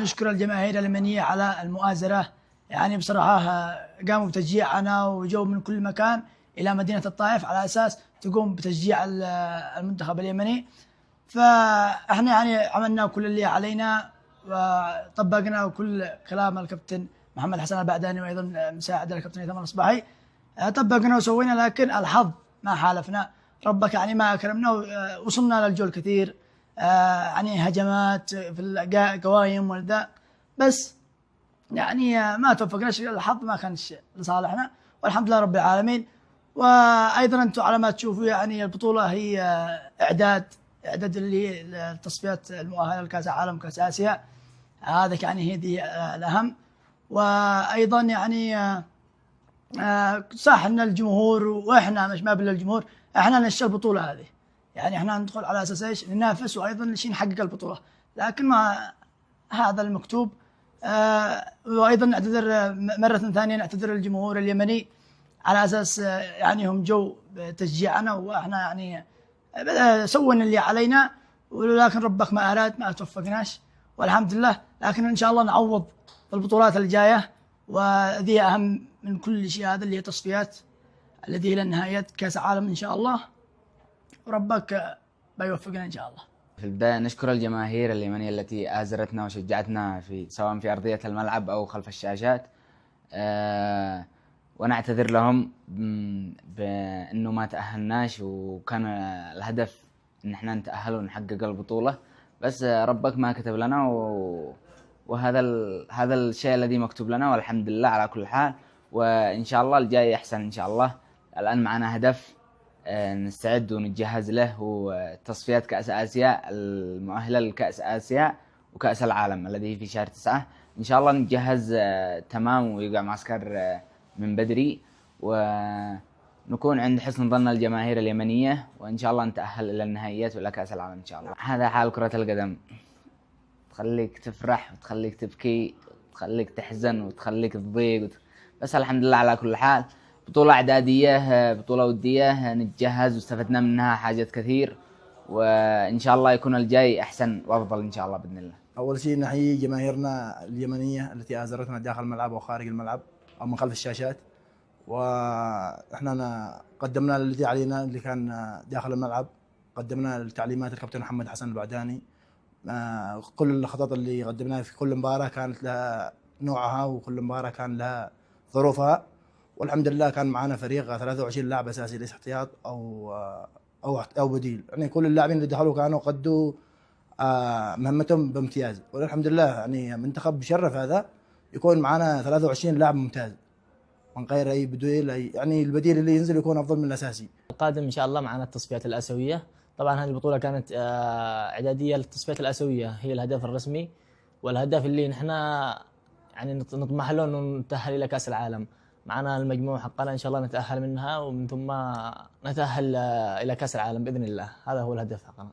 نشكر الجماهير اليمنية على المؤازرة. يعني بصراحة قاموا بتشجيعنا وجو من كل مكان إلى مدينة الطائف على أساس تقوم بتشجيع المنتخب اليمني. فإحنا يعني عملنا كل اللي علينا وطبقنا كل كلام الكابتن محمد حسن البعداني وأيضا مساعد الكابتن هيثم الإصباحي. طبقنا وسوينا، لكن الحظ ما حالفنا. ربك يعني ما أكرمنا، وصلنا للجول كثير، يعني هجمات في القوايم والذا، بس يعني ما توفقناش. الحظ ما كانش لصالحنا، والحمد لله رب العالمين. وايضا انتم على ما تشوفوا يعني البطوله هي اعداد اللي هي التصفيات المؤهله لكاس العالم وكاس اسيا. هذا يعني هذه الاهم. وايضا يعني صح ان الجمهور، واحنا مش ما بلا الجمهور، احنا نشر البطوله هذه. يعني احنا ندخل على اساس ايش؟ ننافس وايضا شيء نحقق البطوله، لكن ما هذا المكتوب. وايضا نعتذر مره ثانيه، نعتذر الجمهور اليمني على اساس يعني هم جو تشجيعنا، واحنا يعني سوينا اللي علينا، ولكن ربك ما اراد، ما توفقناش والحمد لله. لكن ان شاء الله نعوض في البطولات الجايه، وذي اهم من كل شيء، هذا اللي هي تصفيات الذي الى نهايات كاس العالم ان شاء الله، وربك بيوفقنا ان شاء الله. في البداية نشكر الجماهير اليمنية التي آزرتنا وشجعتنا سواء في أرضية الملعب أو خلف الشاشات. ونعتذر لهم بأنه ما تأهلناش، وكان الهدف إن احنا نتأهل ونحقق البطولة، بس ربك ما كتب لنا، هذا الشيء الذي مكتوب لنا، والحمد لله على كل حال. وإن شاء الله الجاي أحسن إن شاء الله. الآن معنا هدف نستعد ونتجهز له، هو تصفيات كأس آسيا المؤهلة لكأس آسيا وكأس العالم الذي في شهر 9. إن شاء الله نتجهز تمام، ويقع معسكر من بدري، ونكون عند حسن ظن الجماهير اليمنية، وإن شاء الله نتأهل إلى النهائيات وإلى كأس العالم إن شاء الله. هذا حال كرة القدم، تخليك تفرح وتخليك تبكي وتخليك تحزن وتخليك تضيق، بس الحمد لله على كل حال. بطولة إعدادية، بطولة ودية، نتجهز واستفدنا منها حاجات كثير، وإن شاء الله يكون الجاي أحسن وأفضل إن شاء الله بإذن الله. أول شيء نحيي جماهيرنا اليمنية التي آزرتنا داخل الملعب وخارج الملعب أو من خلف الشاشات، وإحنا قدمنا الذي علينا اللي كان داخل الملعب. قدمنا التعليمات الكابتن محمد حسن البعداني. كل الخطط اللي قدمناها في كل مباراة كانت لها نوعها، وكل مباراة كان لها ظروفها، والحمد لله كان معنا فريق 23 لاعب اساسي، ليس احتياط او بديل. يعني كل اللاعبين اللي دخلوا كانوا قدوا مهمتهم بامتياز، والحمد لله يعني منتخب بشرف هذا يكون معنا 23 لاعب ممتاز من غير اي بديل، يعني البديل اللي ينزل يكون افضل من الاساسي. القادم ان شاء الله معنا التصفيات الاسيويه. طبعا هذه البطوله كانت اعداديه للتصفيات الاسيويه، هي الهدف الرسمي والهدف اللي نحن يعني نطمح له انه نتاهل الى كاس العالم. معنا المجموعة حقنا إن شاء الله نتأهل منها، ومن ثم نتأهل إلى كأس العالم بإذن الله. هذا هو الهدف حقنا.